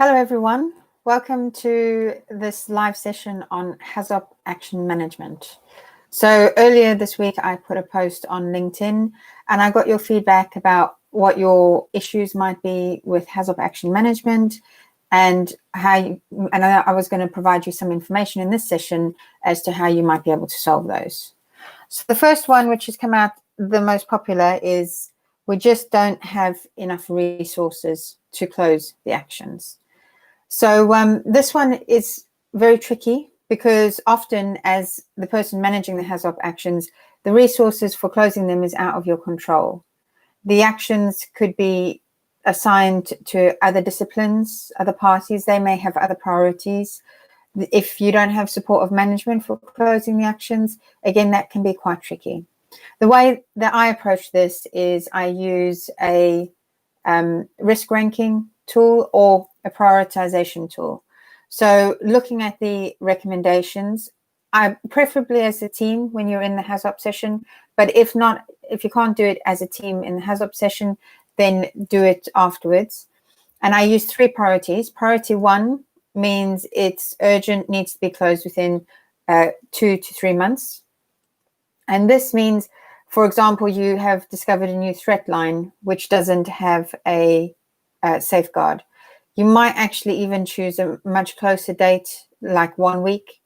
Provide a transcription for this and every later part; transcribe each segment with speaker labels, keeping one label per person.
Speaker 1: Hello, everyone. Welcome to this live session on HAZOP action management. So earlier this week, I put a post on LinkedIn and I got your feedback about what your issues might be with HAZOP action management and I was going to provide you some information in this session as to how you might be able to solve those. So the first one, which has come out the most popular, is we just don't have enough resources to close the actions. So this one is very tricky because often as the person managing the HAZOP actions, the resources for closing them is out of your control. The actions could be assigned to other disciplines, other parties. They may have other priorities. If you don't have support of management for closing the actions, again, that can be quite tricky. The way that I approach this is I use a risk ranking tool or a prioritization tool. So looking at the recommendations, preferably as a team when you're in the HAZOP session, but if you can't do it as a team in the HAZOP session, then do it afterwards. And I use 3 priorities. Priority 1 means it's urgent, needs to be closed within 2 to 3 months. And this means, for example, you have discovered a new threat line which doesn't have a safeguard. You might actually even choose a much closer date, like 1 week,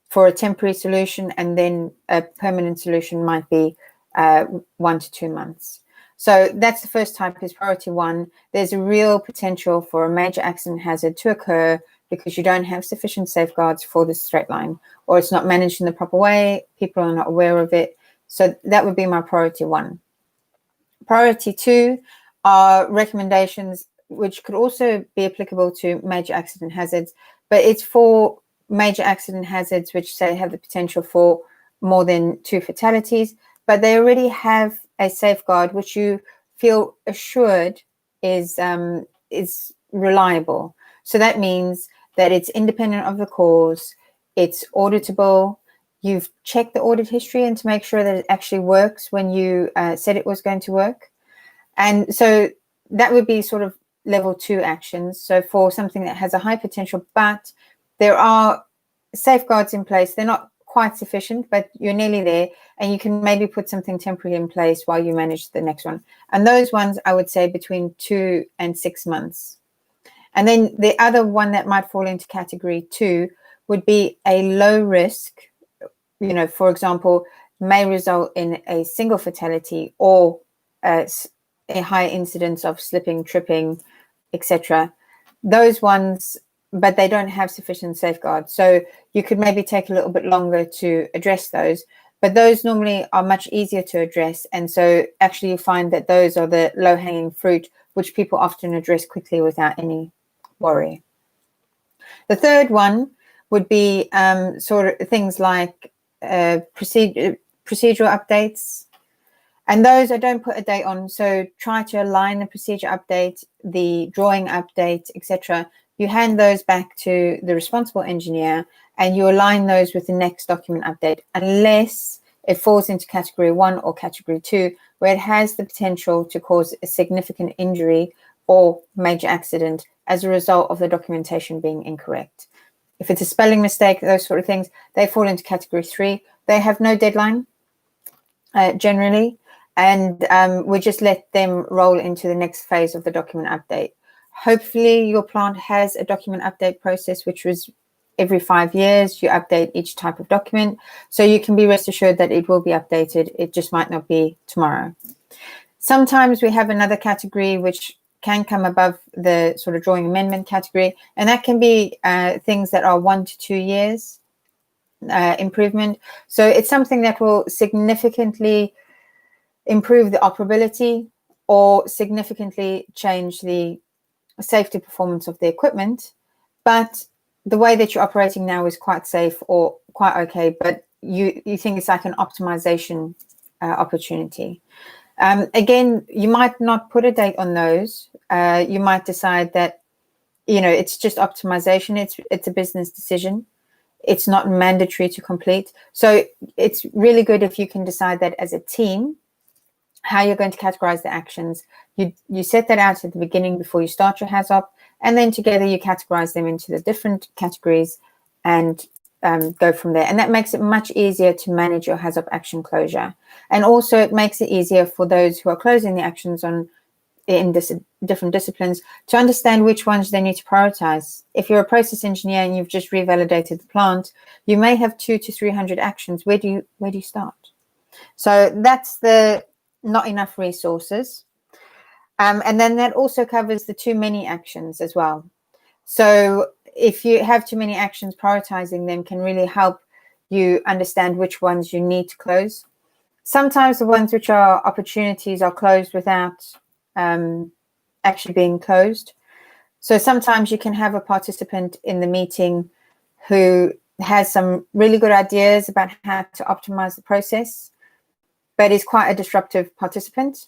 Speaker 1: for a temporary solution, and then a permanent solution might be 1 to 2 months. So that's the first type, is priority 1. There's a real potential for a major accident hazard to occur because you don't have sufficient safeguards for this threat line, or it's not managed in the proper way, people are not aware of it. So that would be my priority 1. Priority 2 are recommendations which could also be applicable to major accident hazards, but it's for major accident hazards which say have the potential for more than 2 fatalities, but they already have a safeguard which you feel assured is reliable. So that means that it's independent of the cause, it's auditable, you've checked the audit history and to make sure that it actually works when you said it was going to work. And so that would be sort of level 2 actions. So for something that has a high potential, but there are safeguards in place, they're not quite sufficient, but you're nearly there, and you can maybe put something temporary in place while you manage the next one. And those ones, I would say between 2 and 6 months. And then the other one that might fall into category 2 would be a low risk, for example, may result in a single fatality or a high incidence of slipping, tripping, etc. Those ones, but they don't have sufficient safeguards. So you could maybe take a little bit longer to address those, but those normally are much easier to address. And so actually you find that those are the low-hanging fruit, which people often address quickly without any worry. The third one would be sort of things like procedural updates. And those I don't put a date on, so try to align the procedure update, the drawing update, etc. You hand those back to the responsible engineer and you align those with the next document update, unless it falls into category 1 or category 2, where it has the potential to cause a significant injury or major accident as a result of the documentation being incorrect. If it's a spelling mistake, those sort of things, they fall into category 3. They have no deadline generally, and we just let them roll into the next phase of the document update. Hopefully your plant has a document update process, which was every 5 years, you update each type of document. So you can be rest assured that it will be updated. It just might not be tomorrow. Sometimes we have another category which can come above the sort of drawing amendment category, and that can be things that are 1 to 2 years improvement. So it's something that will significantly improve the operability or significantly change the safety performance of the equipment, but the way that you're operating now is quite safe or quite okay, but you think it's like an optimization opportunity. Again, you might not put a date on those. You might decide that it's just optimization. It's a business decision. It's not mandatory to complete. So it's really good if you can decide that as a team, how you're going to categorize the actions. You set that out at the beginning before you start your HAZOP, And then together you categorize them into the different categories and go from there. And that makes it much easier to manage your HAZOP action closure. And also it makes it easier for those who are closing the actions in different disciplines to understand which ones they need to prioritize. If you're a process engineer and you've just revalidated the plant, you may have 200 to 300 actions. Where do you start? So that's the not enough resources. And then that also covers the too many actions as well. So if you have too many actions, prioritizing them can really help you understand which ones you need to close. Sometimes the ones which are opportunities are closed without actually being closed. So sometimes you can have a participant in the meeting who has some really good ideas about how to optimize the process, but is quite a disruptive participant,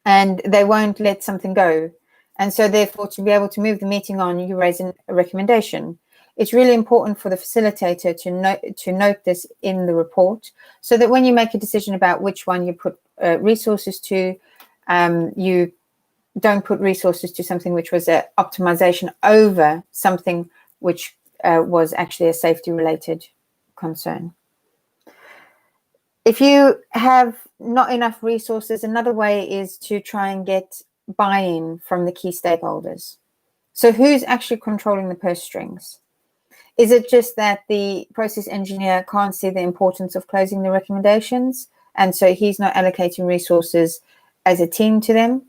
Speaker 1: and they won't let something go. And so therefore, to be able to move the meeting on, you raise a recommendation. It's really important for the facilitator to note this in the report, so that when you make a decision about which one you put resources to, you don't put resources to something which was an optimization over something which was actually a safety related concern. If you have not enough resources, another way is to try and get buy-in from the key stakeholders. So who's actually controlling the purse strings? Is it just that the process engineer can't see the importance of closing the recommendations, and so he's not allocating resources as a team to them?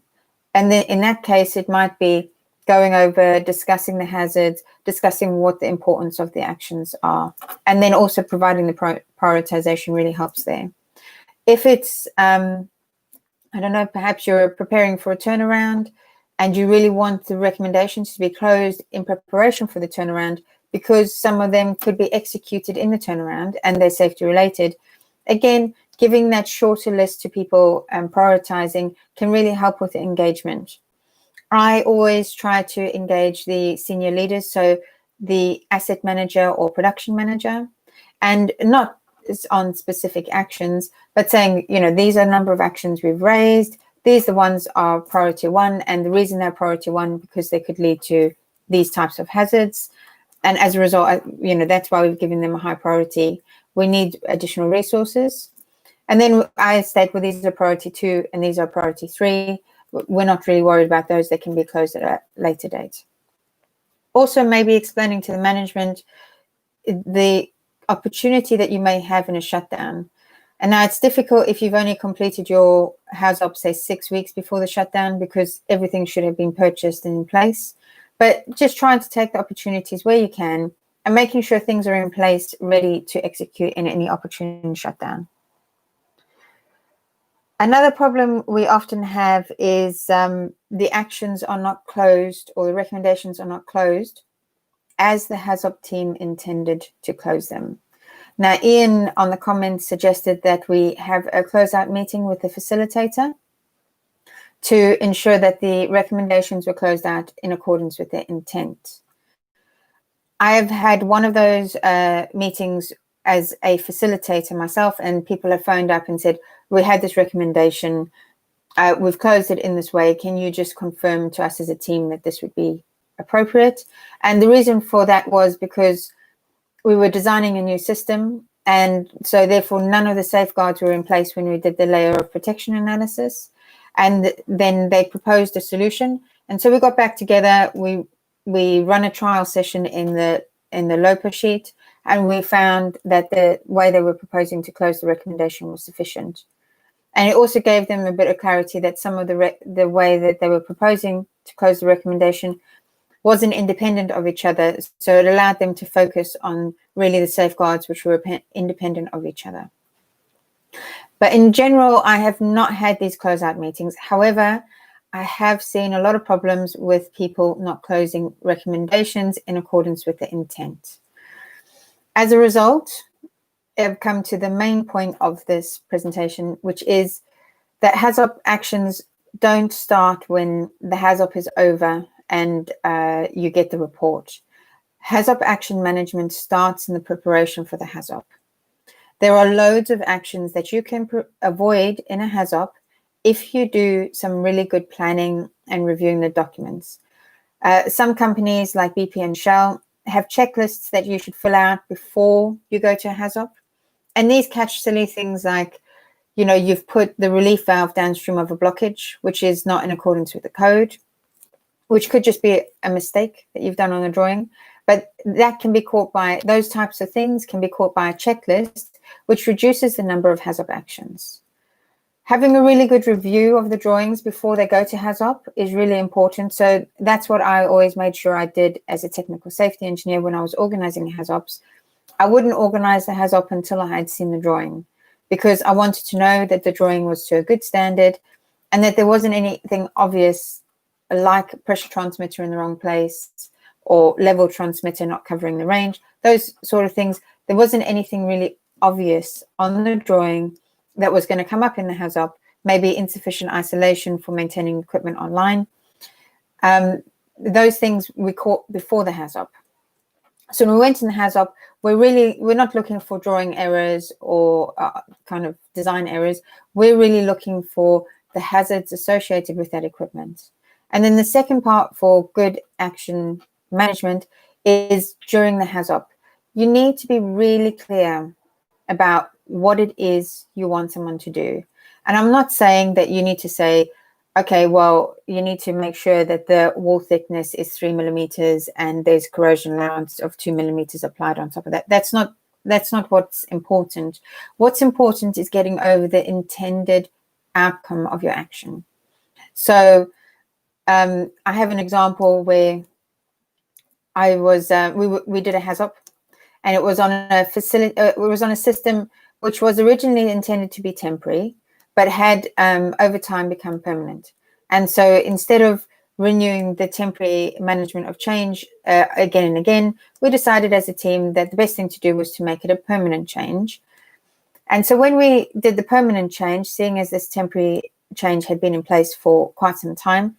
Speaker 1: And then in that case, it might be going over, discussing the hazards, discussing what the importance of the actions are, and then also providing the prioritization really helps there. If it's, I don't know, perhaps you're preparing for a turnaround and you really want the recommendations to be closed in preparation for the turnaround, because some of them could be executed in the turnaround and they're safety related. Again, giving that shorter list to people and prioritizing can really help with the engagement. I always try to engage the senior leaders, so the asset manager or production manager, and not on specific actions, but saying, you know, these are a number of actions we've raised. These are the ones are priority one, and the reason they're priority one because they could lead to these types of hazards. And as a result, you know, that's why we've given them a high priority. We need additional resources. And then I state, well, these are priority 2 and these are priority 3. We're not really worried about those. They can be closed at a later date. Also, maybe explaining to the management the opportunity that you may have in a shutdown. And now it's difficult if you've only completed your HAZOP, say 6 weeks before the shutdown, because everything should have been purchased and in place. But just trying to take the opportunities where you can and making sure things are in place, ready to execute in any opportune shutdown. Another problem we often have is the actions are not closed, or the recommendations are not closed as the HAZOP team intended to close them. Now, Ian on the comments suggested that we have a closeout meeting with the facilitator to ensure that the recommendations were closed out in accordance with their intent. I have had one of those meetings as a facilitator myself, and people have phoned up and said, we had this recommendation, we've closed it in this way, can you just confirm to us as a team that this would be appropriate? And the reason for that was because we were designing a new system, and so therefore none of the safeguards were in place when we did the layer of protection analysis. And then they proposed a solution, and so we got back together, we run a trial session in the LOPA sheet, and we found that the way they were proposing to close the recommendation was sufficient. And it also gave them a bit of clarity that some of the way that they were proposing to close the recommendation wasn't independent of each other. So it allowed them to focus on really the safeguards which were independent of each other. But in general, I have not had these closeout meetings. However, I have seen a lot of problems with people not closing recommendations in accordance with the intent. As a result, I've come to the main point of this presentation, which is that HAZOP actions don't start when the HAZOP is over and you get the report. HAZOP action management starts in the preparation for the HAZOP. There are loads of actions that you can avoid in a HAZOP if you do some really good planning and reviewing the documents. Some companies like BP and Shell have checklists that you should fill out before you go to a HAZOP. And these catch silly things like, you've put the relief valve downstream of a blockage, which is not in accordance with the code, which could just be a mistake that you've done on the drawing. But that can be caught by, those types of things can be caught by a checklist, which reduces the number of HAZOP actions. Having a really good review of the drawings before they go to HAZOP is really important. So that's what I always made sure I did as a technical safety engineer when I was organizing HAZOPs. I wouldn't organize the HAZOP until I had seen the drawing, because I wanted to know that the drawing was to a good standard and that there wasn't anything obvious like pressure transmitter in the wrong place or level transmitter not covering the range, those sort of things. There wasn't anything really obvious on the drawing that was going to come up in the HAZOP, maybe insufficient isolation for maintaining equipment online. Those things we caught before the HAZOP. So when we went in the HAZOP, we're not looking for drawing errors or kind of design errors. We're really looking for the hazards associated with that equipment. And then the second part for good action management is during the HAZOP. You need to be really clear about what it is you want someone to do. And I'm not saying that you need to say, okay, well, you need to make sure that the wall thickness is 3 millimeters and there's corrosion allowance of 2 millimeters applied on top of that. That's not what's important. What's important is getting over the intended outcome of your action. So I have an example where I was we did a HAZOP, and it was on a facility. It was on a system which was originally intended to be temporary, but had over time become permanent. And so instead of renewing the temporary management of change again and again, we decided as a team that the best thing to do was to make it a permanent change. And so when we did the permanent change, seeing as this temporary change had been in place for quite some time,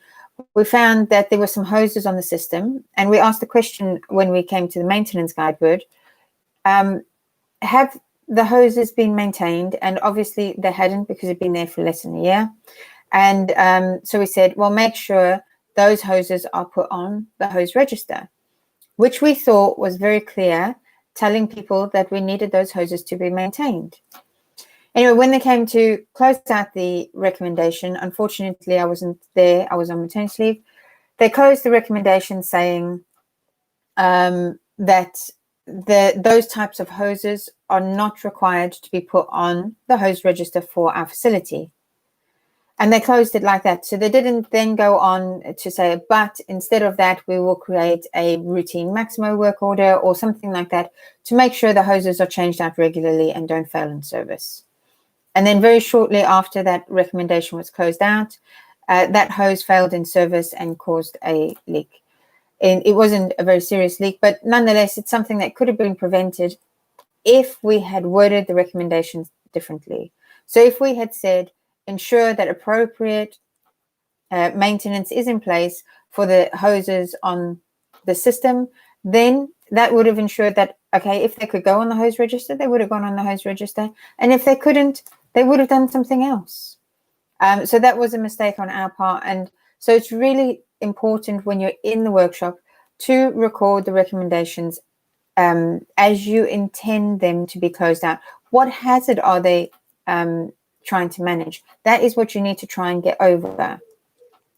Speaker 1: we found that there were some hoses on the system, and we asked the question when we came to the maintenance guidebook, have the hoses been maintained? And obviously they hadn't, because it'd been there for less than a year. And so we said, well, make sure those hoses are put on the hose register, which we thought was very clear, telling people that we needed those hoses to be maintained. Anyway, when they came to close out the recommendation, unfortunately, I wasn't there. I was on maternity leave. They closed the recommendation saying that those types of hoses are not required to be put on the hose register for our facility. And they closed it like that. So they didn't then go on to say, but instead of that, we will create a routine Maximo work order or something like that to make sure the hoses are changed out regularly and don't fail in service. And then very shortly after that recommendation was closed out, that hose failed in service and caused a leak. And it wasn't a very serious leak, but nonetheless, it's something that could have been prevented if we had worded the recommendations differently. So if we had said, ensure that appropriate maintenance is in place for the hoses on the system, then that would have ensured that, okay, if they could go on the hose register, they would have gone on the hose register. And if they couldn't, they would have done something else. So that was a mistake on our part. And so it's really important when you're in the workshop to record the recommendations as you intend them to be closed out. What hazard are they trying to manage? That is what you need to try and get over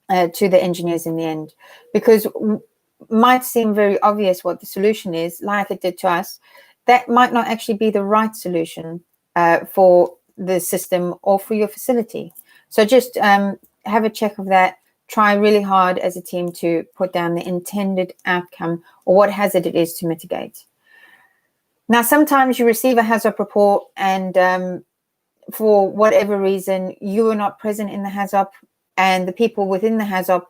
Speaker 1: to the engineers in the end, because might seem very obvious what the solution is, like it did to us. That might not actually be the right solution for the system or for your facility. So just have a check of that. Try really hard as a team to put down the intended outcome or what hazard it is to mitigate. Now, sometimes you receive a HAZOP report and for whatever reason, you were not present in the HAZOP and the people within the HAZOP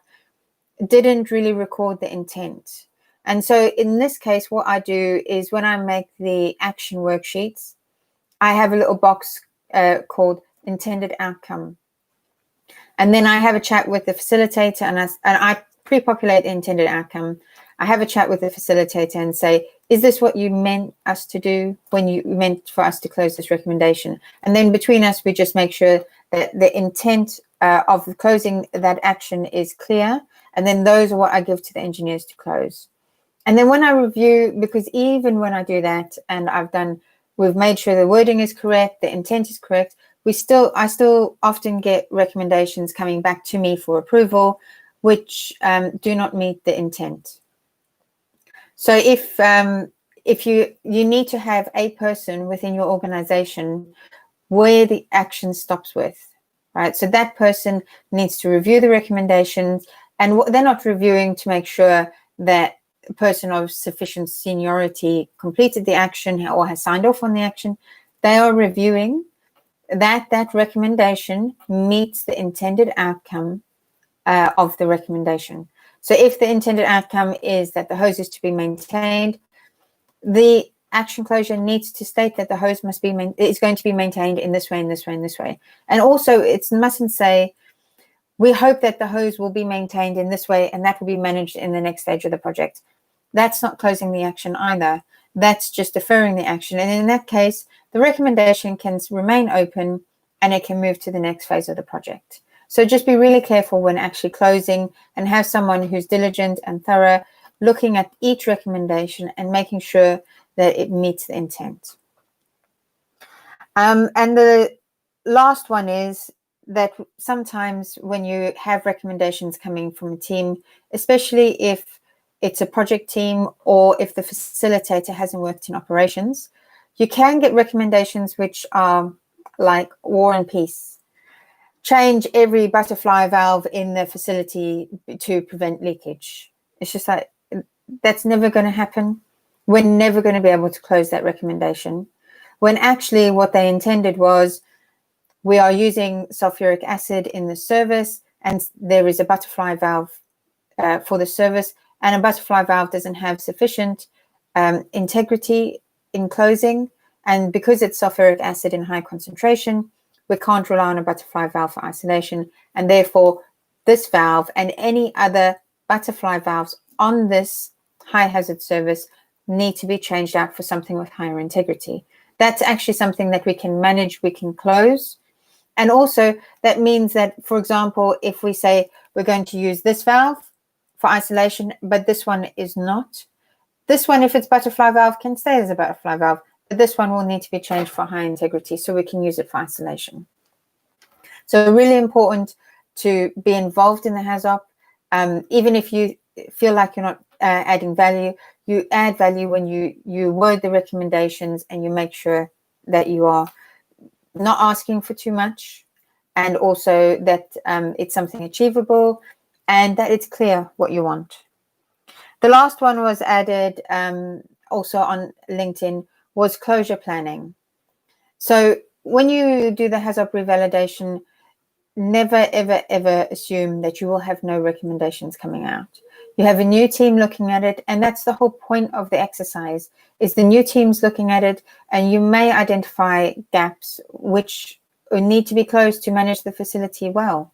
Speaker 1: didn't really record the intent. And so in this case, what I do is when I make the action worksheets, I have a little box called intended outcome. And then I have a chat with the facilitator and I pre-populate the intended outcome. I have a chat with the facilitator and say, is this what you meant us to do when you meant for us to close this recommendation? And then between us, we just make sure that the intent of closing that action is clear. And then those are what I give to the engineers to close. And then when I review, because even when I do that and we've made sure the wording is correct, the intent is correct, I still often get recommendations coming back to me for approval, which do not meet the intent. So if you need to have a person within your organization where the action stops with, right? So that person needs to review the recommendations, and they're not reviewing to make sure that a person of sufficient seniority completed the action or has signed off on the action. They are reviewing that recommendation meets the intended outcome of the recommendation. So if the intended outcome is that the hose is to be maintained, the action closure needs to state that the hose is going to be maintained in this way, in this way, in this way. And also it mustn't say, we hope that the hose will be maintained in this way and that will be managed in the next stage of the project. That's not closing the action either. That's just deferring the action. And in that case, the recommendation can remain open and it can move to the next phase of the project. So just be really careful when actually closing, and have someone who's diligent and thorough looking at each recommendation and making sure that it meets the intent. And the last one is that sometimes when you have recommendations coming from a team, especially if it's a project team or if the facilitator hasn't worked in operations, you can get recommendations which are like War and Peace. Change every butterfly valve in the facility to prevent leakage. It's just like, that's never going to happen. We're never going to be able to close that recommendation. When actually what they intended was, we are using sulfuric acid in the service and there is a butterfly valve for the service, and a butterfly valve doesn't have sufficient integrity in closing. And because it's sulfuric acid in high concentration, we can't rely on a butterfly valve for isolation. And therefore, this valve and any other butterfly valves on this high hazard service need to be changed out for something with higher integrity. That's actually something that we can manage, we can close. And also that means that, for example, if we say we're going to use this valve for isolation, but this one is not, this one, if it's butterfly valve, can stay as a butterfly valve, but this one will need to be changed for high integrity so we can use it for isolation. So really important to be involved in the HAZOP. Even if you feel like you're not adding value, you add value when you word the recommendations and you make sure that you are not asking for too much, and also that it's something achievable and that it's clear what you want. The last one was added also on LinkedIn was closure planning. So when you do the HAZOP revalidation, never, ever, ever assume that you will have no recommendations coming out. You have a new team looking at it, and that's the whole point of the exercise, is the new teams looking at it, and you may identify gaps which need to be closed to manage the facility well.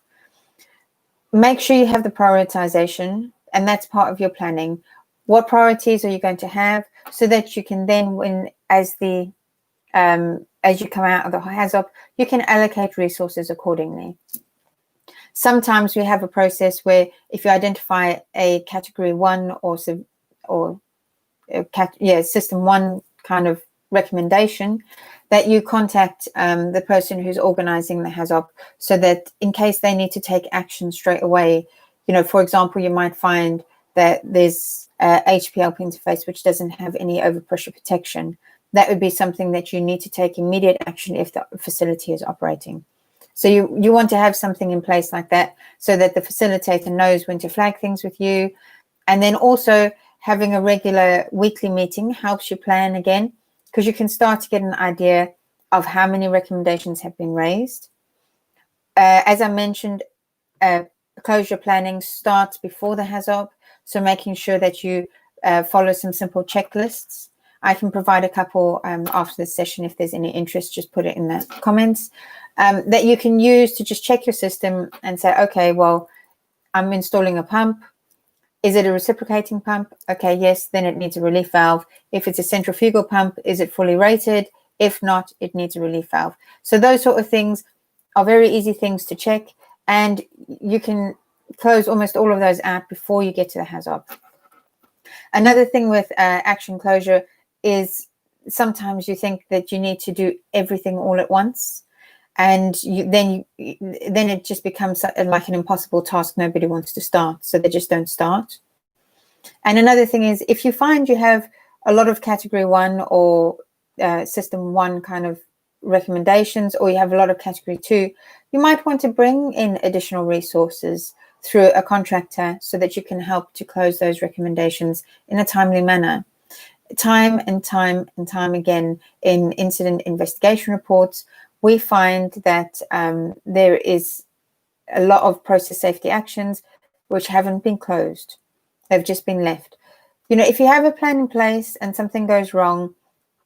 Speaker 1: Make sure you have the prioritization, and that's part of your planning. What priorities are you going to have so that you can then, when as you come out of the HAZOP, you can allocate resources accordingly. Sometimes we have a process where if you identify a category 1 or system 1 kind of recommendation, that you contact the person who's organizing the HAZOP, so that in case they need to take action straight away, for example, you might find that there's a HPLP interface which doesn't have any overpressure protection. That would be something that you need to take immediate action if the facility is operating. So you want to have something in place like that so that the facilitator knows when to flag things with you. And then also having a regular weekly meeting helps you plan again, because you can start to get an idea of how many recommendations have been raised. As I mentioned, closure planning starts before the HAZOP, so making sure that you follow some simple checklists. I can provide a couple after this session. If there's any interest, just put it in the comments, that you can use to just check your system and say, okay, well, I'm installing a pump. Is it a reciprocating pump? Okay, yes, then it needs a relief valve. If it's a centrifugal pump, is it fully rated? If not, it needs a relief valve. So those sort of things are very easy things to check, and you can close almost all of those out before you get to the HAZOP. Another thing with action closure is sometimes you think that you need to do everything all at once, and then it just becomes like an impossible task. Nobody wants to start, so they just don't start. And another thing is, if you find you have a lot of category 1 or system 1 kind of recommendations, or you have a lot of category 2, you might want to bring in additional resources through a contractor so that you can help to close those recommendations in a timely manner. Time and time and time again in incident investigation reports, we find that there is a lot of process safety actions which haven't been closed. They've just been left. You know, if you have a plan in place and something goes wrong,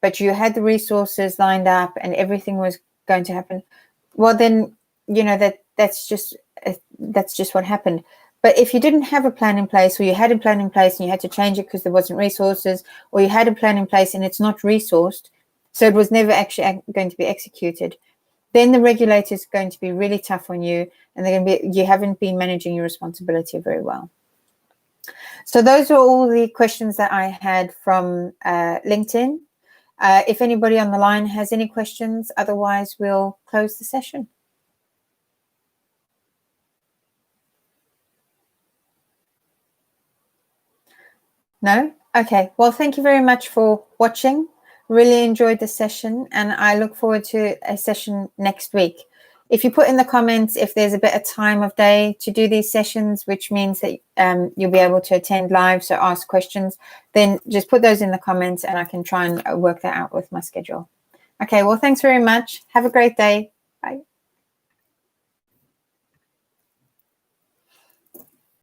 Speaker 1: but you had the resources lined up and everything was going to happen, well, then, you know, that's just what happened. But if you didn't have a plan in place, or you had a plan in place and you had to change it because there wasn't resources, or you had a plan in place and it's not resourced, so it was never actually going to be executed, then the regulator is going to be really tough on you, and they're going to be, you haven't been managing your responsibility very well. So those are all the questions that I had from LinkedIn. If anybody on the line has any questions, otherwise we'll close the session. No? Okay. Well, thank you very much for watching. Really enjoyed the session, and I look forward to a session next week. If you put in the comments if there's a better time of day to do these sessions, which means that you'll be able to attend live, so ask questions, then just put those in the comments and I can try and work that out with my schedule. Okay, well, thanks very much. Have a great day.